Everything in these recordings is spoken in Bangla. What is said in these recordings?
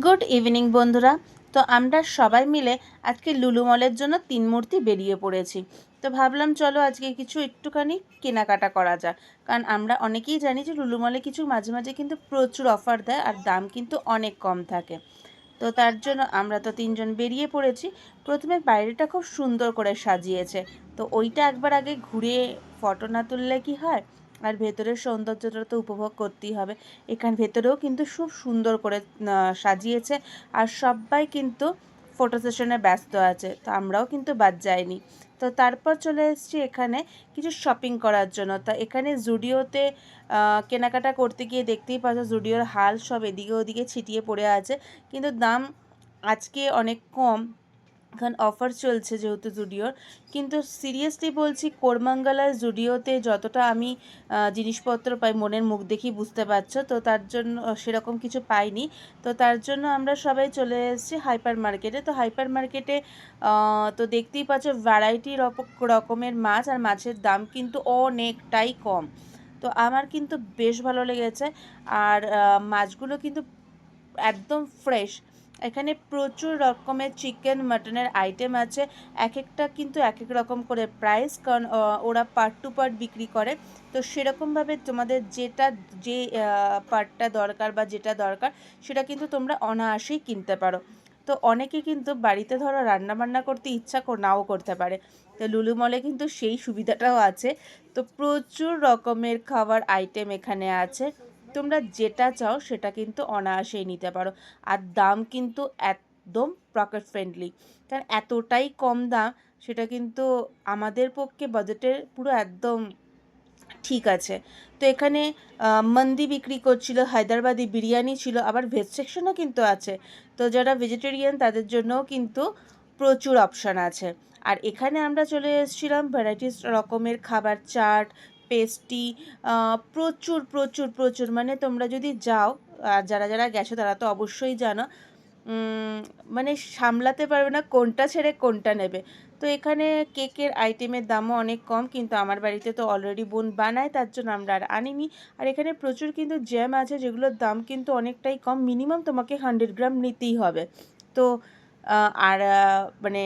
গুড ইভিনিং বন্ধুরা। তো আমরা সবাই মিলে আজকে লুলু মলের জন্য 3 মূর্তি বেরিয়ে পড়েছি। তো ভাবলাম চলো আজকে কিছু একটুখানি কেনাকাটা করা যাক, কারণ আমরা অনেকেই জানি যে লুলু মলে কিছু মাঝে মাঝে কিন্তু প্রচুর অফার দেয় আর দাম কিন্তু অনেক কম থাকে। তো তার জন্য আমরা তো 3জন বেরিয়ে পড়েছি। প্রথমে বাইরেটা খুব সুন্দর করে সাজিয়েছে, তো ওইটা একবার আগে ঘুরে ফটো না তুললে কি হয়, আর ভেতরের সৌন্দর্যটা তো উপভোগ করতেই হবে। এখানে ভেতরেও কিন্তু খুব সুন্দর করে সাজিয়েছে, আর সবাই কিন্তু ফটো সেশনে ব্যস্ত আছে, তো আমরাও কিন্তু বাদ যাইনি। তো তারপর চলে এসেছি এখানে কিছু শপিং করার জন্য। তা এখানে জুডিওতে কেনাকাটা করতে গিয়ে দেখতেই পাচ্ছ জুডিওর হাল সব এদিকে ওদিকে ছিটিয়ে পড়ে আছে, কিন্তু দাম আজকে অনেক কম, কারণ অফার চলছে যেহেতু জুডিওর। কিন্তু সিরিয়াসলি বলছি, কোরমাঙ্গালার জুডিওতে যতটা আমি জিনিসপত্র পাই, মনের মুখ দেখেই বুঝতে পারছো, তো তার জন্য সেরকম কিছু পাইনি। তো তার জন্য আমরা সবাই চলে এসেছি হাইপার মার্কেটে। তো হাইপার মার্কেটে তো দেখতেই পাচ্ছ ভ্যারাইটি রকমের মাছ, আর মাছের দাম কিন্তু অনেকটাই কম। তো আমার কিন্তু বেশ ভালো লেগেছে, আর মাছগুলো কিন্তু একদম ফ্রেশ। এখানে প্রচুর রকমের চিকেন মাটনের আইটেম আছে, এক একটা কিন্তু এক এক রকম করে প্রাইস, কারণ ওরা পার্ট টু পার্ট বিক্রি করে। তো সেরকমভাবে তোমাদের যে পার্টটা দরকার বা যেটা দরকার সেটা কিন্তু তোমরা অনায়াসেই কিনতে পারো। তো অনেকে কিন্তু বাড়িতে ধরো রান্নাবান্না করতে ইচ্ছা নাও করতে পারে, তো লুলু মলে কিন্তু সেই সুবিধাটাও আছে। তো প্রচুর রকমের খাবার আইটেম এখানে আছে, তোমরা যেটা চাও সেটা কিন্তু অনায়াসেই নিতে পারো। আর দাম কিন্তু একদম পকেট ফ্রেন্ডলি, কারণ এতটাই কম দাম, সেটা কিন্তু আমাদের পক্ষে বাজেটের পুরো একদম ঠিক আছে। তো এখানে মন্দি বিক্রি করছিল, হায়দ্রাবাদি বিরিয়ানি ছিল, আবার ভেজ সেকশনও কিন্তু আছে। তো যারা ভেজিটেরিয়ান তাদের জন্যও কিন্তু প্রচুর অপশান আছে। আর এখানে আমরা চলে এসেছিলাম ভ্যারাইটিস রকমের খাবার, চাট, পেস্ট্রি, প্রচুর প্রচুর প্রচুর, মানে তোমরা যদি যাও, আর যারা যারা গেছো তারা তো অবশ্যই জানো, মানে সামলাতে পারবে না কোনটা ছেড়ে কোনটা নেবে। তো এখানে কেকের আইটেমের দামও অনেক কম, কিন্তু আমার বাড়িতে তো অলরেডি বোন বানায়, তার জন্য আমরা আর আনিনি। আর এখানে প্রচুর কিন্তু জ্যাম আছে যেগুলোর দাম কিন্তু অনেকটাই কম, মিনিমাম তোমাকে 100 গ্রাম নিতেই হবে। তো আর মানে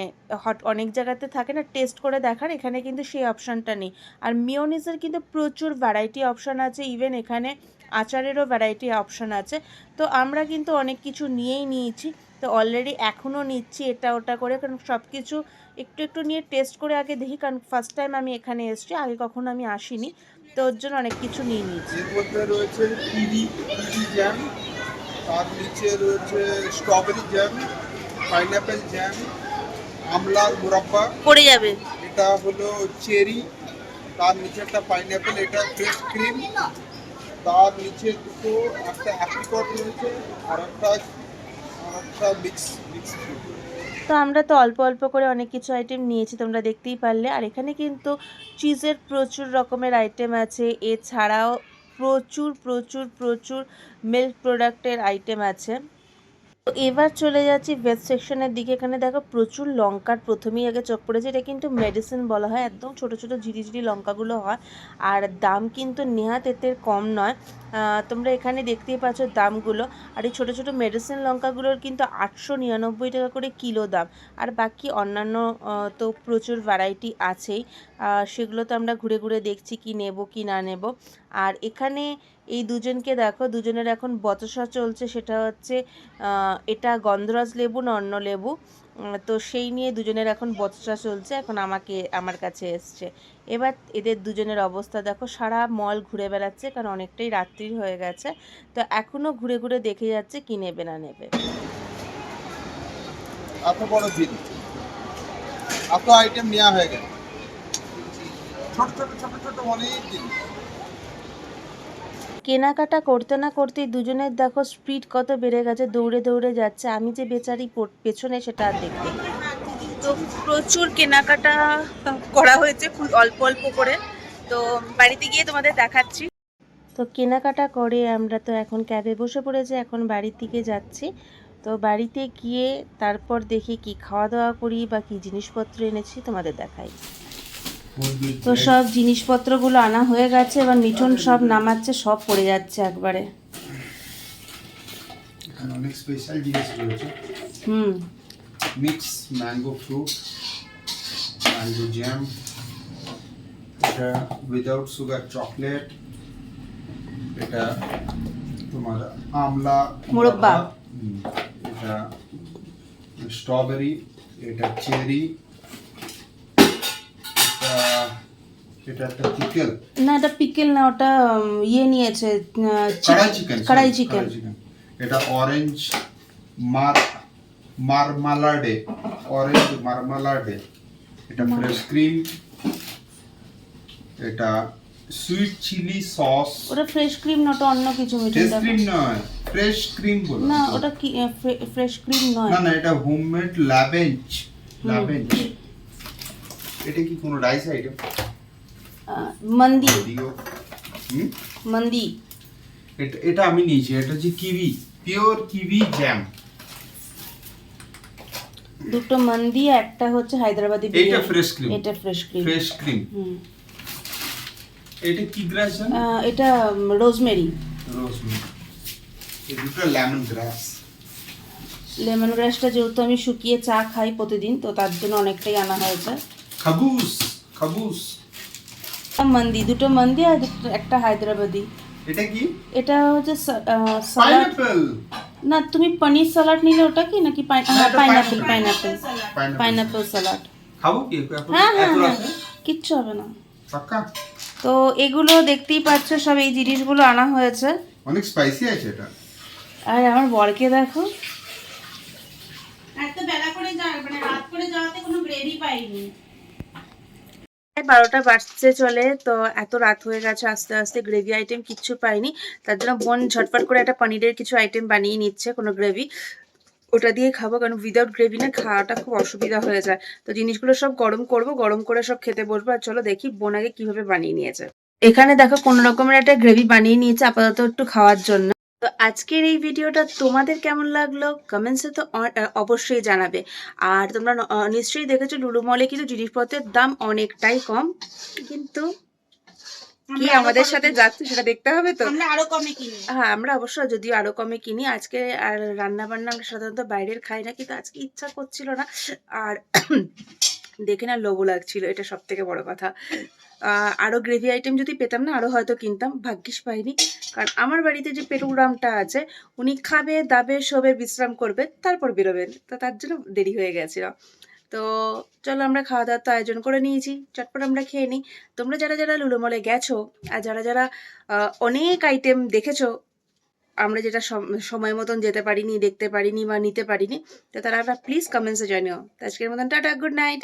অনেক জায়গাতে থাকে না টেস্ট করে দেখার, এখানে কিন্তু সেই অপশানটা নেই। আর মিওনিজের কিন্তু প্রচুর ভ্যারাইটি অপশান আছে, ইভেন এখানে আচারেরও ভ্যারাইটি অপশান আছে। তো আমরা কিন্তু অনেক কিছু নিয়েই নিয়েছি, তো অলরেডি এখনও নিচ্ছি এটা ওটা করে, কারণ সব কিছু একটু একটু নিয়ে টেস্ট করে আগে দেখি, কারণ ফার্স্ট টাইম আমি এখানে এসেছি, আগে কখনো আমি আসিনি, তো ওর জন্য অনেক কিছু নিয়ে নিয়েছি। এর মধ্যে রয়েছে কিডি জ্যাম, তার নিচে রয়েছে স্ট্রবেরি জ্যাম, পাইনাপেল জ্যাম, আমলার মুরাব্বা, পড়ে যাবে। এটা হলো চেরি, তার নিচে একটা পাইনাপেল, এটা ফ্রেশ ক্রিম, তার নিচে দুটো, একটা অ্যাপ্রিকট রয়েছে আর একটা মিক্স মিক্স ফ্রুট। তো আমরা তো অল্প অল্প করে অনেক কিছু আইটেম নিয়েছি, তোমরা দেখতেই পারলে। আর এখানে কিন্তু চিজের প্রচুর রকমের আইটেম আছে, এছাড়াও প্রচুর প্রচুর প্রচুর মিল্ক প্রোডাক্টের আইটেম আছে। তো এবার চলে যাচ্ছি ভেজ সেকশনের দিকে। এখানে দেখো প্রচুর লঙ্কার প্রথমেই আগে চোখ পড়েছে, এটা কিন্তু মেডিসিন বলা হয়, একদম ছোট ছোট ঝিরিঝিরি লঙ্কাগুলো হয়, আর দাম কিন্তু নেহাত এতে কম নয়। তোমরা এখানে দেখতেই পাচ্ছ দামগুলো। আর এই ছোটো ছোটো মেডিসিন লঙ্কাগুলোর কিন্তু 899 টাকা করে কিলো দাম। আর বাকি অন্যান্য তো প্রচুর ভ্যারাইটি আছেই, সেগুলো তো আমরা ঘুরে ঘুরে দেখছি কি নেব কি না নেব। আর এখানে এই দুজনকে দেখো, দুজনের এখন বচসা চলছে, সেটা হচ্ছে এটা গন্ধরাজ লেবু না অন্য লেবু। তো সেই নিয়ে দুজনের এখন বচসা চলছে, এখন আমার কাছে এসছে। এবার এদের দুজনের অবস্থা দেখো, সারা মল ঘুরে বেড়াচ্ছে, কারণ অনেকটাই রাত্রি হয়ে গেছে, তো এখনও ঘুরে ঘুরে দেখে যাচ্ছে কি নেবে না নেবে। এত বড় বিল, এত আইটেম নেওয়া হয়ে গেল, ছোট ছোট ছোট ছোট অনেক জিনিস। কেনাকাটা করতে না করতেই দুজনের দেখো স্পিড কত বেড়ে গেছে, দৌড়ে দৌড়ে যাচ্ছে, আমি যে বেচারি পেছনে সেটা আর দেখতে নেই। তো প্রচুর কেনাকাটা করা হয়েছে, খুব অল্প অল্প করে, তো বাড়িতে গিয়ে তোমাদের দেখাচ্ছি। তো কেনাকাটা করে আমরা তো এখন ক্যাবে বসে পড়েছি, এখন বাড়ির দিকে যাচ্ছি। তো বাড়িতে গিয়ে তারপর দেখি কি খাওয়া দাওয়া করি বা কি জিনিসপত্র এনেছি তোমাদের দেখাই। তো সব জিনিসপত্রগুলো আনা হয়ে গেছে, এবার মিঠুন সব নামাচ্ছে, সব পড়ে যাচ্ছে একবারে। অনেক স্পেশাল জিনিস রয়েছে। Mix mango fruit, mango jam, এটা উইদাউট সুগার চকলেট, এটা তোমার আমলা মুরব্বা। এটা স্ট্রবেরি, এটা চেরি, এটা একটা পিকল। না এটা পিকেল না, ওটা ইয়ে নিয়েছে, কড়াই চিকেন, কড়াই চিকেন। এটা অরেঞ্জ মারমালাডে, অরেঞ্জ মারমালাডে, এটা ফ্রেশ ক্রিম, এটা সুইট চিলি সস। ওটা ফ্রেশ ক্রিম না, ওটা অন্য কিছু মিঠুন ফ্রেশ দেখো। ক্রিম নয়, ফ্রেশ ক্রিম বলো। না ওটা কি ফ্রেশ ক্রিম নয়। না এটা হোমমেড লাবেঞ্জ। এটা কি কোনো রাইস আইটেম? মন্দি। দিও। মন্দি। এটা আমি নিয়েছি, এটা হচ্ছে কিউই, পিওর কিউই জ্যাম। দুটো মন্দি, একটা হচ্ছে হায়দ্রাবাদি এটা বিরিয়ানি। ফ্রেশ ক্রিম, এটা ফ্রেশ ক্রিম। Fresh cream. এটা কি গ্রাস জানো? এটা রোজমেরি। রোজমেরি। এই দুটো লেমন গ্রাস। লেমন গ্রাসটা যেহেতু আমি শুকিয়ে চা খাই প্রতিদিন, তো তার জন্য অনেকটাই আনা হয়েছে। খাবুস। মন্দি, দুটো মন্দি আর একটা হায়দ্রাবাদি। এটা কি? এটা হচ্ছে সালাড। পাইনাপল। না তুমি পনির সালাড নিলে ওটা কি নাকি পাইনাপল? Pineapple salad. খাবো কি এখন? হ্যাঁ এত রাতে? কিচ্ছু হবে না। পাক্কা? তো এগুলো দেখতেই পাচ্ছ, সব এই জিনিসগুলো আনা হয়েছে। অনেক স্পাইসি আছে এটা। আর আমার বরকে দেখো, এত বেলা করে মানে রাত করে যাওয়াতে কোনো গ্রেভি পাইনি। 12টা বাজতে চলে, তো এত রাত হয়ে গেছে, আস্তে আস্তে গ্রেভি আইটেম কিচ্ছু পাইনি। তার জন্য বোন ঝটপট করে একটা পনিরের কিছু আইটেম বানিয়ে নিচ্ছে, কোনো গ্রেভি ওটা দিয়ে খাবো, কারণ উইদাউট গ্রেভি না খাওয়াটা খুব অসুবিধা হয়ে যায়। তো জিনিসগুলো সব গরম করব, গরম করে সব খেতে বসবো। আর চলো দেখি বোন আগে কিভাবে বানিয়ে নিয়েছে। এখানে দেখো কোনো রকমের একটা গ্রেভি বানিয়ে নিয়েছে আপাতত একটু খাওয়ার জন্য। তো আজকের এই ভিডিওটা তোমাদের কেমন লাগলো কমেন্টসে তো অবশ্যই জানাবে। আর তোমরা নিশ্চয়ই দেখেছো লুলু মলে কিন্তু জিনিসপত্রের দাম অনেকটাই কম, কিন্তু কি আমাদের সাথে যাচ্ছে সেটা দেখতে হবে। তো আমরা আরো কমে কিনি। হ্যাঁ, আমরা অবশ্য যদিও আরো কমে কিনি আজকে। আর রান্না বান্না আমরা সাধারণত বাইরের খাই না, কিন্তু আজকে ইচ্ছা করছিল না, আর দেখে না লোভও লাগছিল, এটা সব থেকে বড় কথা। আরো গ্রেভি আইটেম যদি পেতাম না, আরো হয়তো কিনতাম, ভাগ্যিস পাইনি। কারণ আমার বাড়িতে যে পেটুরামটা আছে, উনি খাবে দাবে শোবে বিশ্রাম করবে, তারপর বেরোবেন, তো তার জন্য দেরি হয়ে গেছিল। তো চলো আমরা খাওয়া দাওয়ার তো আয়োজন করে নিয়েছি, চটপট আমরা খেয়ে নিই। তোমরা যারা যারা লুলু মলে গেছো আর যারা যারা অনেক আইটেম দেখেছো, আমরা যেটা সময় মতন যেতে পারিনি, দেখতে পারিনি বা নিতে পারিনি, তো তারা প্লিজ কমেন্টসে জানিও। তো আজকের মতন টাটা, গুড নাইট।